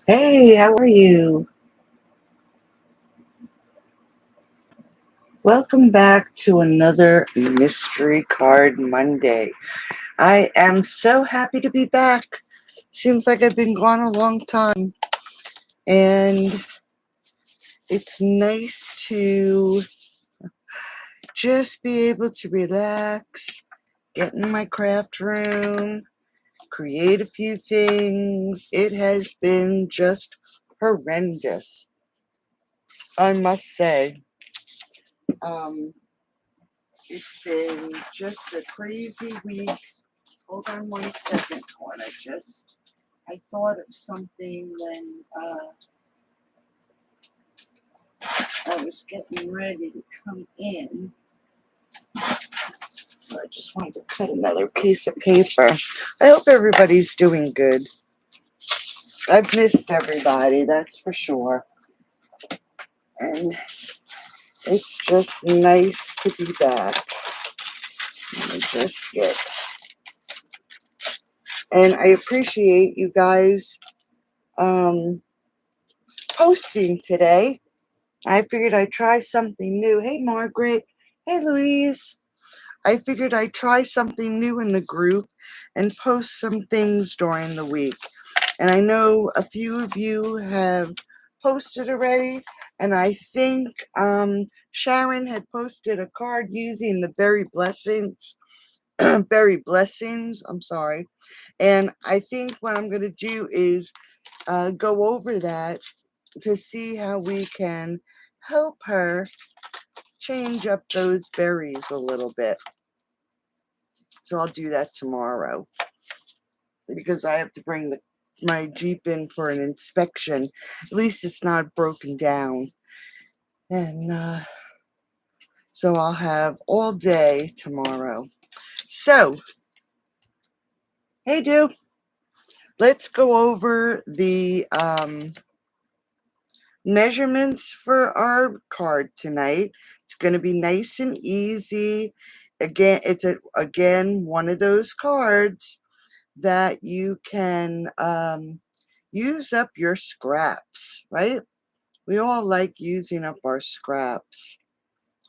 Hey, how are you? Welcome back to another Mystery Card Monday. I am so happy to be back. Seems like I've been gone a long time, and it's nice to just be able to relax, get in my craft room, create a few things. It has been just horrendous, I must say. Um, it's been just a crazy week. Hold on 1 second, I thought of something when I was getting ready to come in. So I just wanted to cut another piece of paper. I hope everybody's doing good. I've missed everybody, that's for sure. And it's just nice to be back. Let me just get. And I appreciate you guys posting today. I figured I'd try something new. Hey, Margaret. Hey, Louise. I figured I'd try something new in the group and post some things during the week. And I know a few of you have posted already, and I think Sharon had posted a card using the berry blessings. Berry blessings, I'm sorry. And I think what I'm going to do is go over that to see how we can help her change up those berries a little bit. So I'll do that tomorrow because I have to bring my Jeep in for an inspection. At least it's not broken down. And so I'll have all day tomorrow. So, hey, dude, let's go over the measurements for our card tonight. It's going to be nice and easy. Again, it's again one of those cards that you can use up your scraps, right? We all like using up our scraps.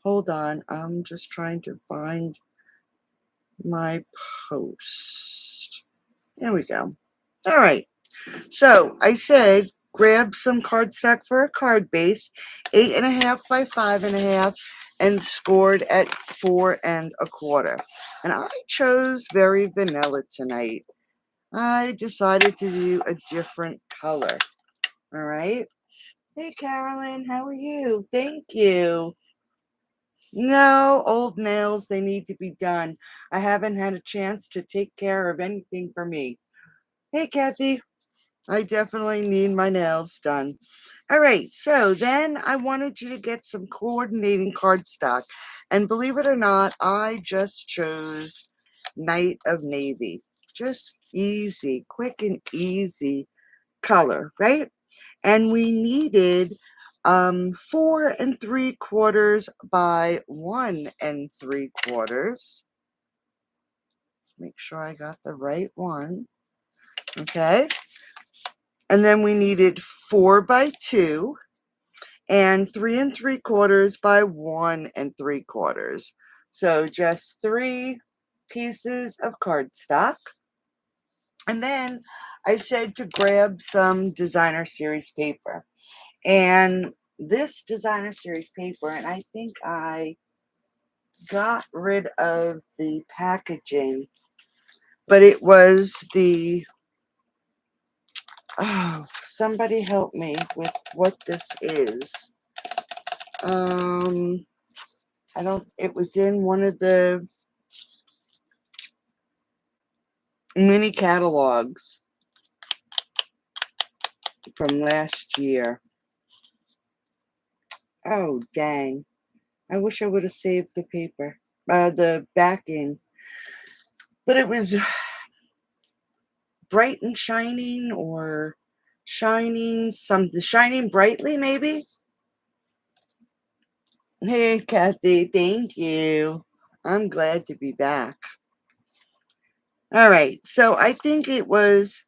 Hold on, I'm just trying to find my post. There we go. All right. So I said grab some cardstock for a card base, 8.5 by 5.5, and scored at 4.25. And I chose very vanilla tonight. I decided to do a different color. All right. Hey, Carolyn, how are you? Thank you. No, old nails, they need to be done. I haven't had a chance to take care of anything for me. Hey, Kathy, I definitely need my nails done. All right, so then I wanted you to get some coordinating cardstock. And believe it or not, I just chose Night of Navy. Just easy, quick and easy color, right? And we needed 4.75 by 1.75. Let's make sure I got the right one. Okay. And then we needed 4 by 2 and 3.75 by 1.75. So just 3 pieces of cardstock. And then I said to grab some designer series paper. And this designer series paper, and I think I got rid of the packaging, but it was the, oh, somebody help me with what this is. I don't, it was in one of the mini catalogs from last year. Oh, dang. I wish I would have saved the paper, the backing. But it was bright and shining, or shining brightly, maybe. Hey, Kathy, thank you. I'm glad to be back. All right, so I think it was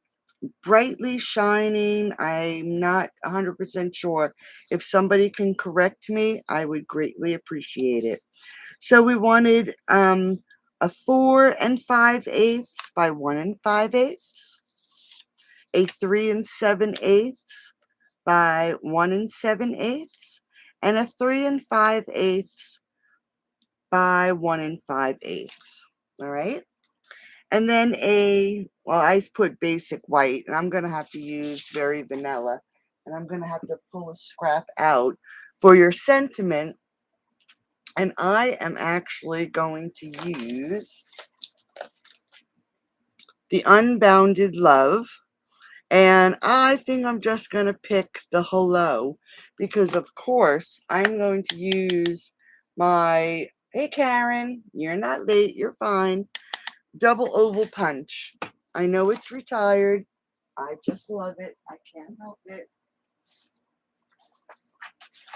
brightly shining. I'm not 100% sure. If somebody can correct me, I would greatly appreciate it. So we wanted a 4 5/8 by 1 5/8, a 3 7/8 by 1 7/8, and a 3 5/8 by 1 5/8. All right. And then well, I put basic white, and I'm going to have to use very vanilla. And I'm going to have to pull a scrap out for your sentiment. And I am actually going to use the Unbounded Love. And I think I'm just going to pick the Hello because, of course, I'm going to use my, hey, Karen, you're not late, you're fine, double oval punch. I know it's retired. I just love it. I can't help it.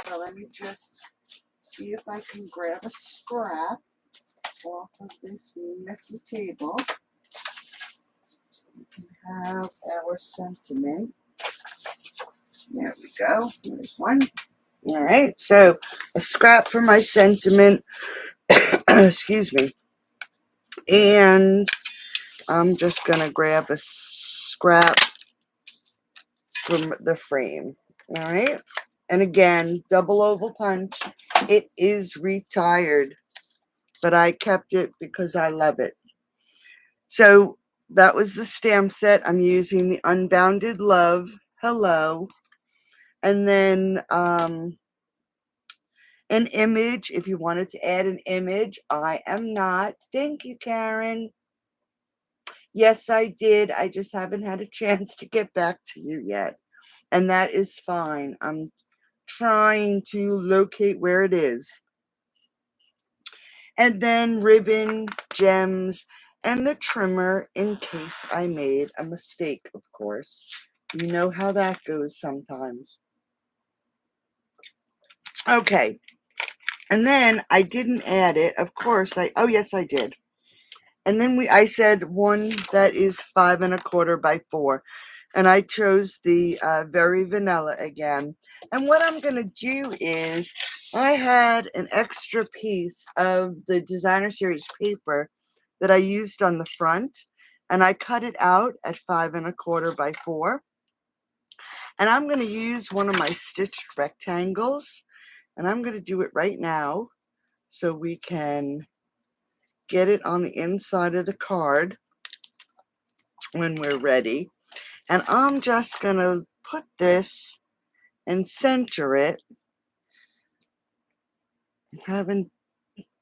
So let me just see if I can grab a scrap off of this messy table. We can have our sentiment. There we go. There's one. All right. So a scrap for my sentiment. Excuse me. And I'm just going to grab a scrap from the frame. All right. And again, double oval punch. It is retired, but I kept it because I love it. So that was the stamp set. I'm using the Unbounded Love Hello. And then an image. If you wanted to add an image, I am not. Thank you, Karen. Yes, I did. I just haven't had a chance to get back to you yet. And that is fine. I'm trying to locate where it is. And then ribbon, gems, and the trimmer in case I made a mistake, of course. You know how that goes sometimes. Okay. And then I didn't add it. Of course, oh yes, I did. And then I said one that is 5 1/4 by 4. And I chose the very vanilla again. And what I'm going to do is I had an extra piece of the designer series paper that I used on the front. And I cut it out at 5 1/4 by 4. And I'm going to use one of my stitched rectangles. And I'm going to do it right now so we can get it on the inside of the card when we're ready. And I'm just going to put this and center it. I haven't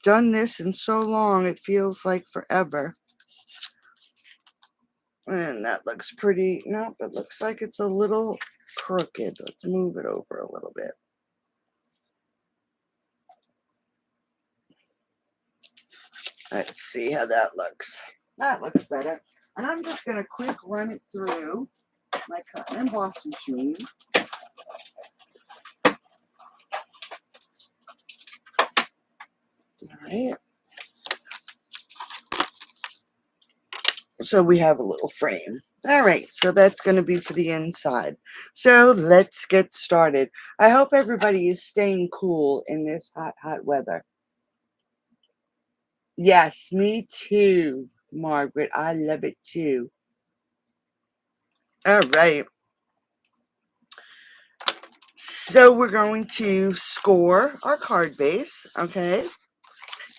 done this in so long, it feels like forever. And that looks pretty, nope, it looks like it's a little crooked. Let's move it over a little bit. Let's see how that looks. That looks better. And I'm just going to quick run it through my cut and emboss machine. All right. So we have a little frame. All right, so that's going to be for the inside. So let's get started. I hope everybody is staying cool in this hot, hot weather. Yes, me too, Margaret. I love it too. All right. So we're going to score our card base, okay?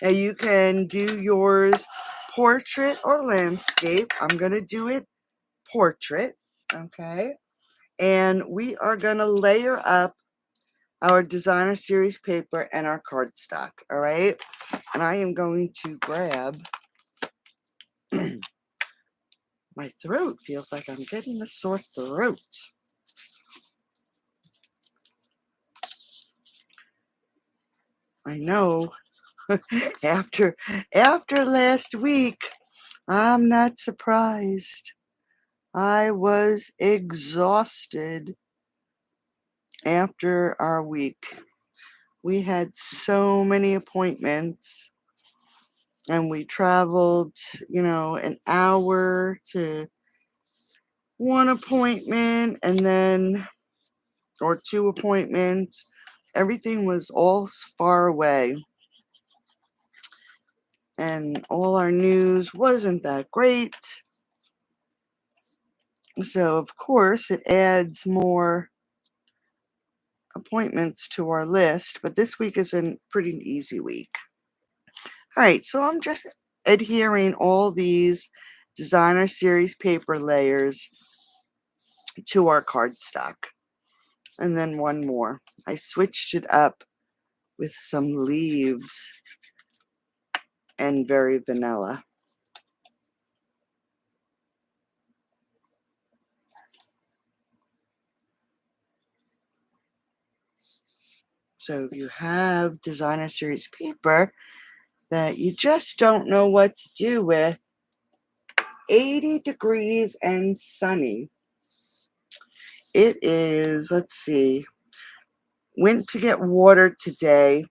Now you can do yours portrait or landscape. I'm going to do it portrait, okay? And we are going to layer up our designer series paper and our cardstock, all right? And I am going to grab, my throat feels like I'm getting a sore throat. I know. after last week, I'm not surprised. I was exhausted after our week. We had so many appointments and we traveled, an hour to one appointment and then, or two appointments. Everything was all far away. And all our news wasn't that great. So, of course, it adds more appointments to our list, but this week is a pretty easy week. All right, so I'm just adhering all these designer series paper layers to our cardstock. And then one more. I switched it up with some leaves and very vanilla. So if you have designer series paper that you just don't know what to do with, 80 degrees and sunny. It is, let's see, went to get water today.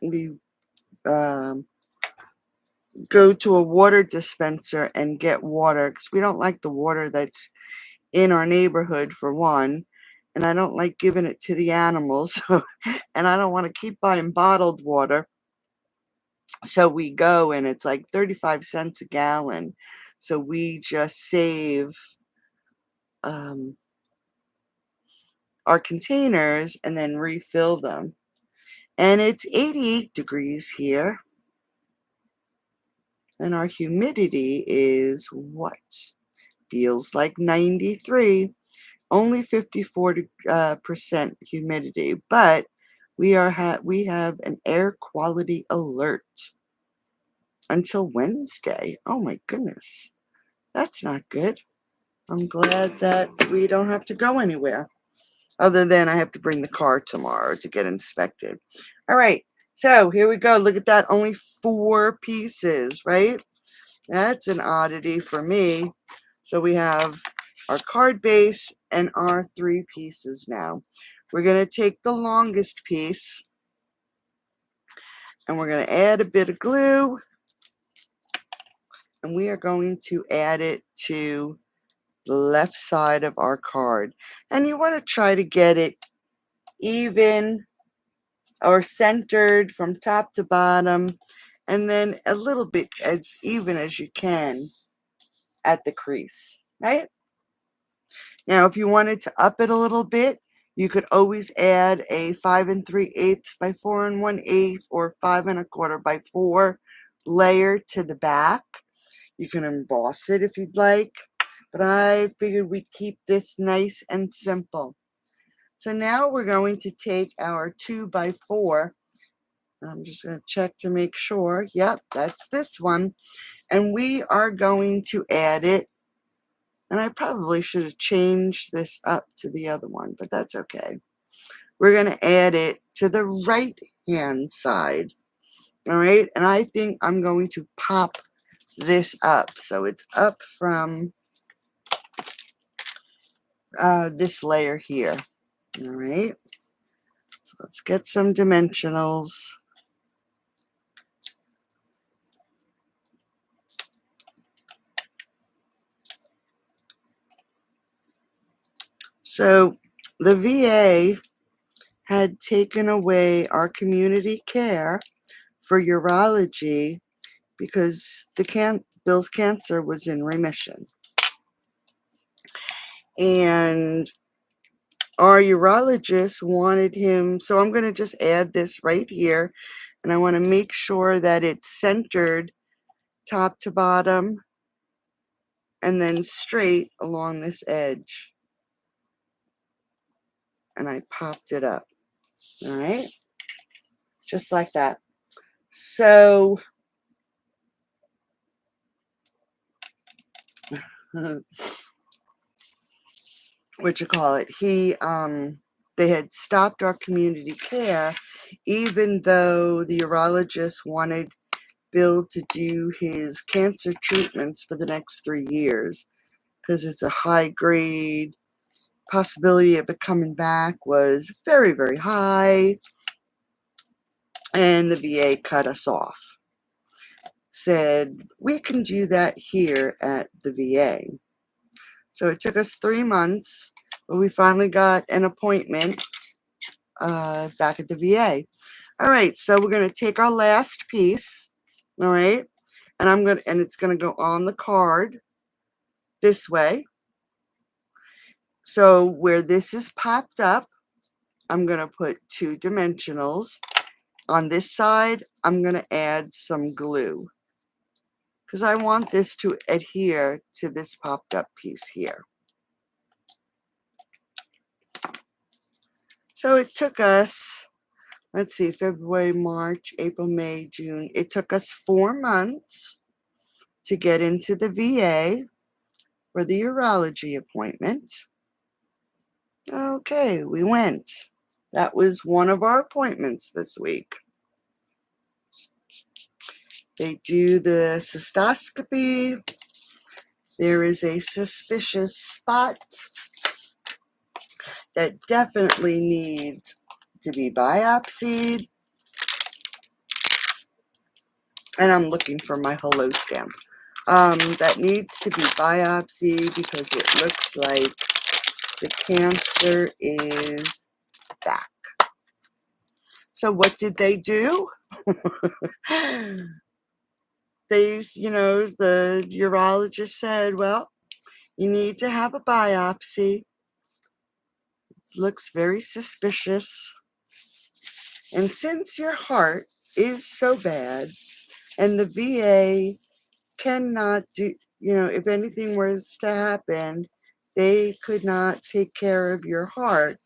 We go to a water dispenser and get water because we don't like the water that's in our neighborhood, for one, and I don't like giving it to the animals, and I don't want to keep buying bottled water. So we go and it's like 35 cents a gallon. So we just save our containers and then refill them. And it's 88 degrees here. And our humidity is what? Feels like 93. Only 54% humidity. But we have an air quality alert until Wednesday. Oh my goodness. That's not good. I'm glad that we don't have to go anywhere. Other than I have to bring the car tomorrow to get inspected. All right. So here we go. Look at that. Only 4 pieces, right? That's an oddity for me. So we have our card base and our 3 pieces now. We're going to take the longest piece and we're going to add a bit of glue. And we are going to add it to the left side of our card. And you want to try to get it even or centered from top to bottom, and then a little bit as even as you can at the crease, right? Now, if you wanted to up it a little bit, you could always add a 5 3/8 by 4 1/8 or 5 1/4 by 4 layer to the back. You can emboss it if you'd like, but I figured we'd keep this nice and simple. So now we're going to take our 2 by 4. I'm just going to check to make sure. Yep, that's this one. And we are going to add it. And I probably should have changed this up to the other one, but that's okay. We're going to add it to the right hand side. All right. And I think I'm going to pop this up. So it's up from this layer here. All right. So let's get some dimensionals. So the VA had taken away our community care for urology because Bill's cancer was in remission. And our urologist wanted him, so I'm going to just add this right here, and I want to make sure that it's centered top to bottom and then straight along this edge. And I popped it up. All right? Just like that. So what you call it, they had stopped our community care, even though the urologist wanted Bill to do his cancer treatments for the next 3 years, because it's a high grade. Possibility of it coming back was very, very high, and the VA cut us off. Said, we can do that here at the VA. So it took us 3 months, but we finally got an appointment back at the VA. All right, so we're going to take our last piece, all right, and it's going to go on the card this way. So where this is popped up, I'm going to put 2 dimensionals. On this side, I'm going to add some glue because I want this to adhere to this popped up piece here. So it took us, let's see, February, March, April, May, June. It took us 4 months to get into the VA for the urology appointment. Okay, we went. That was one of our appointments this week. They do the cystoscopy. There is a suspicious spot that definitely needs to be biopsied. And I'm looking for my hello stamp. That needs to be biopsied because it looks like the cancer is back. So what did they do? The urologist said, well, you need to have a biopsy. It looks very suspicious. And since your heart is so bad and the VA cannot do, if anything was to happen, they could not take care of your heart,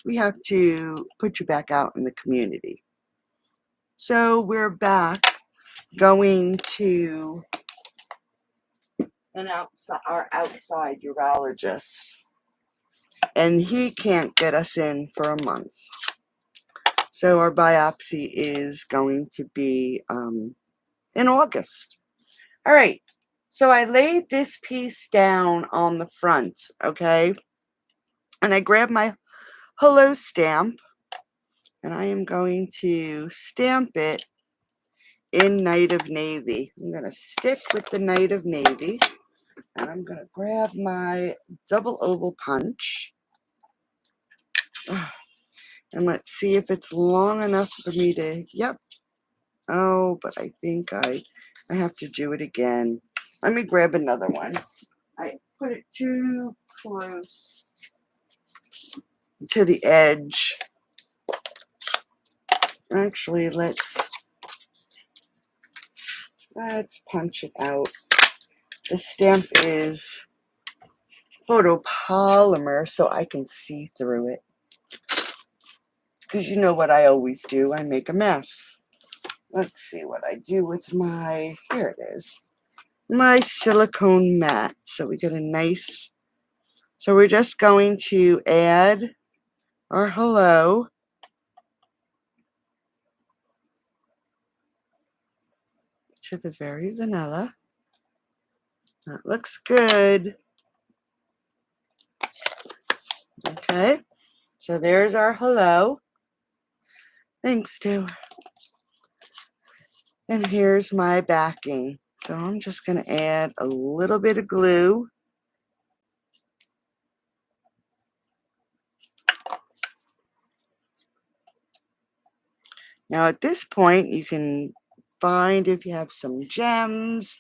we have to put you back out in the community. So we're back going to our outside urologist, and he can't get us in for a month. So our biopsy is going to be in August. All right, so I laid this piece down on the front, okay? And I grabbed my hello stamp, and I am going to stamp it in Night of Navy. I'm going to stick with the Night of Navy, and I'm going to grab my double oval punch. And let's see if it's long enough for me to, yep. Oh, but I think I have to do it again. Let me grab another one. I put it too close to the edge. Actually, let's punch it out. The stamp is photopolymer, so I can see through it. Because you know what I always do, I make a mess. Let's see what I do with my, here it is, my silicone mat. So we get a nice, so we're just going to add our hello. To the very vanilla. That looks good. Okay, so there's our hello. Thanks, Stu. And here's my backing. So I'm just going to add a little bit of glue. Now at this point, you can find if you have some gems.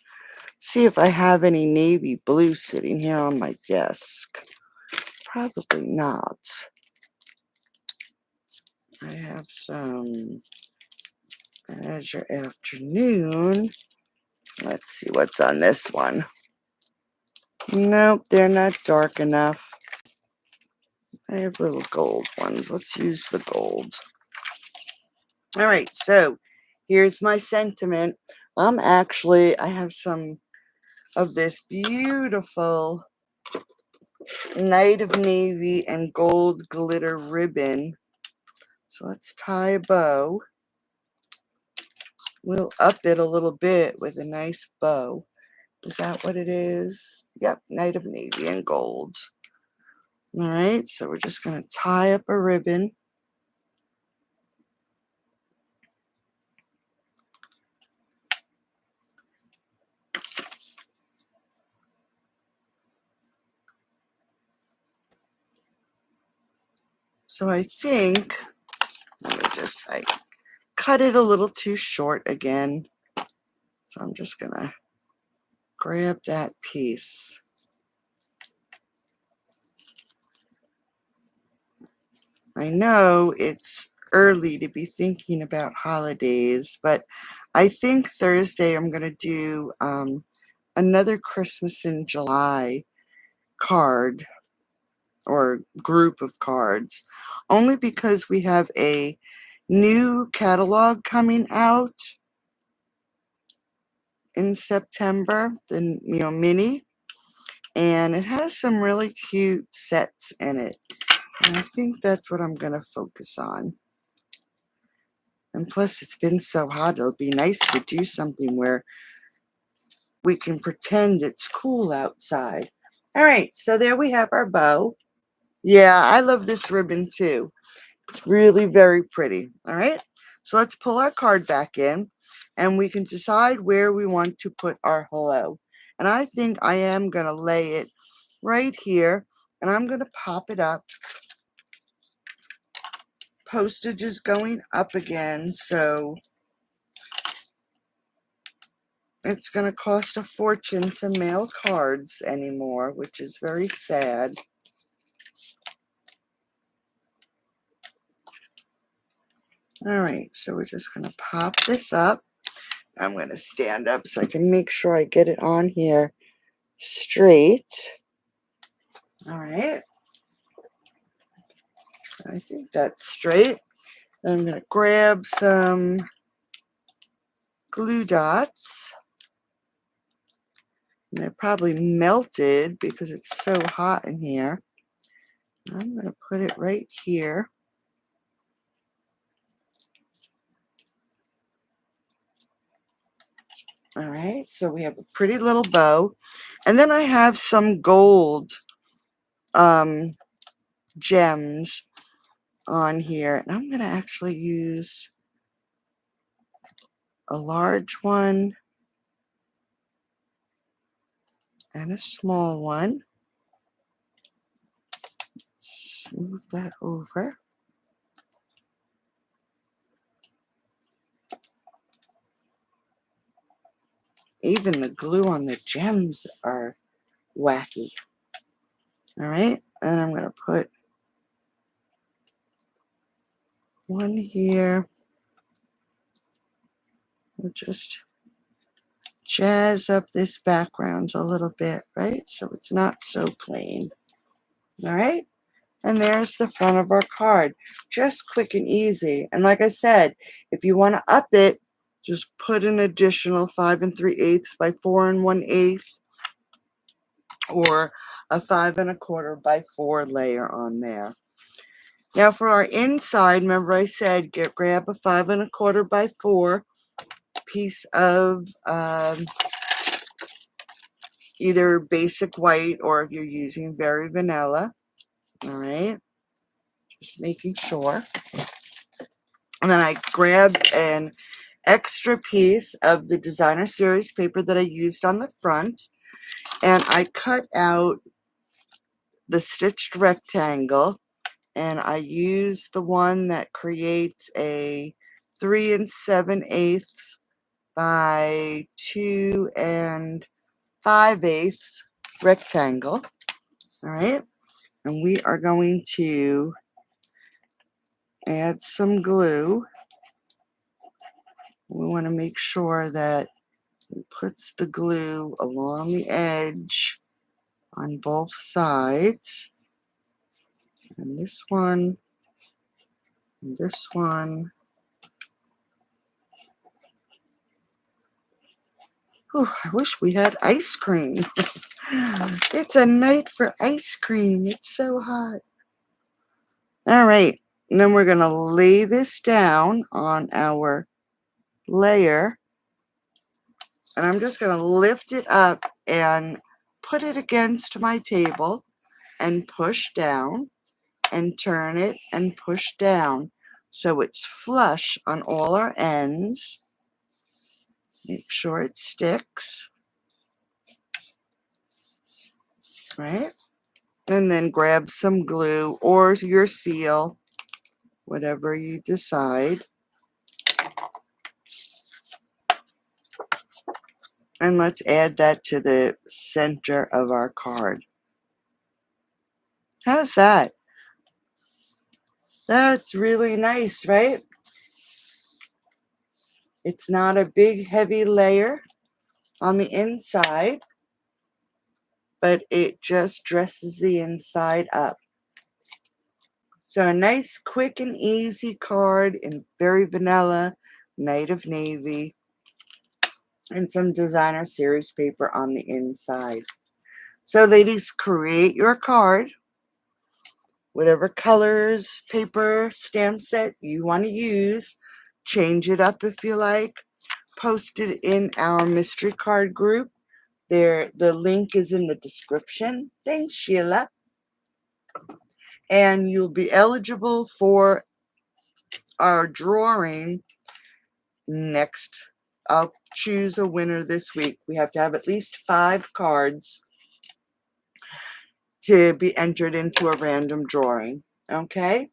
See if I have any navy blue sitting here on my desk. Probably not. I have some Azure Afternoon. Let's see what's on this one. Nope, they're not dark enough. I have little gold ones. Let's use the gold. All right, so here's my sentiment. I have some of this beautiful Night of Navy and gold glitter ribbon. So let's tie a bow. We'll up it a little bit with a nice bow. Is that what it is? Yep, Night of Navy and gold. All right, so we're just going to tie up a ribbon. So I think, let me just cut it a little too short again. So I'm just going to grab that piece. I know it's early to be thinking about holidays, but I think Thursday I'm going to do another Christmas in July card or group of cards, only because we have a new catalog coming out in September, the mini, and it has some really cute sets in it. And I think that's what I'm going to focus on. And plus, it's been so hot, it'll be nice to do something where we can pretend it's cool outside. All right, so there we have our bow. Yeah, I love this ribbon too. It's really very pretty. All right, so let's pull our card back in and we can decide where we want to put our hello. And I think I am going to lay it right here and I'm going to pop it up. Postage is going up again, so it's going to cost a fortune to mail cards anymore, which is very sad. All right, so we're just going to pop this up. I'm going to stand up so I can make sure I get it on here straight. All right. I think that's straight. I'm going to grab some glue dots. And they're probably melted because it's so hot in here. I'm going to put it right here. All right, so we have a pretty little bow. And then I have some gold gems on here. And I'm going to actually use a large one and a small one. Let's move that over. Even the glue on the gems are wacky. All right, and I'm going to put one here. We'll just jazz up this background a little bit, right? So it's not so plain. All right, and there's the front of our card. Just quick and easy. And like I said, if you want to up it, just put an additional 5 3/8 by 4 1/8 or a 5 1/4 by 4 layer on there. Now for our inside, remember I said grab a 5 1/4 by 4 piece of either basic white or if you're using very vanilla. All right, just making sure. And then I grabbed an extra piece of the designer series paper that I used on the front, and I cut out the stitched rectangle, and I used the one that creates a 3 7/8 by 2 5/8 rectangle. All right, and we are going to add some glue. We want to make sure that it puts the glue along the edge on both sides. And this one, and this one. Whew, I wish we had ice cream. It's a night for ice cream. It's so hot. All right, and then we're going to lay this down on our layer. And I'm just going to lift it up and put it against my table and push down and turn it and push down so it's flush on all our ends. Make sure it sticks. Right? And then grab some glue or your seal whatever you decide. And let's add that to the center of our card. How's that? That's really nice, right? It's not a big, heavy layer on the inside, but it just dresses the inside up. So a nice, quick, and easy card in very vanilla, Night of Navy, and some designer series paper on the inside. So ladies, create your card, whatever colors, paper, stamp set you want to use. Change it up if you like. Post it in our mystery card group. There, the link is in the description. Thanks, Sheila. And you'll be eligible for our drawing next. I'll choose a winner this week. We have to have at least 5 cards to be entered into a random drawing. Okay?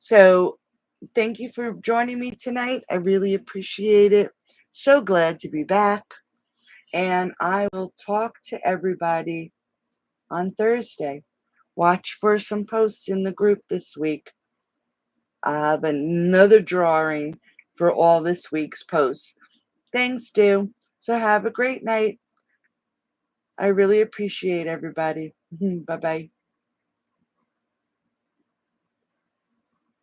So, thank you for joining me tonight. I really appreciate it. So glad to be back. And I will talk to everybody on Thursday. Watch for some posts in the group this week. I have another drawing for all this week's posts. Thanks, Stu. So have a great night. I really appreciate everybody. Bye-bye.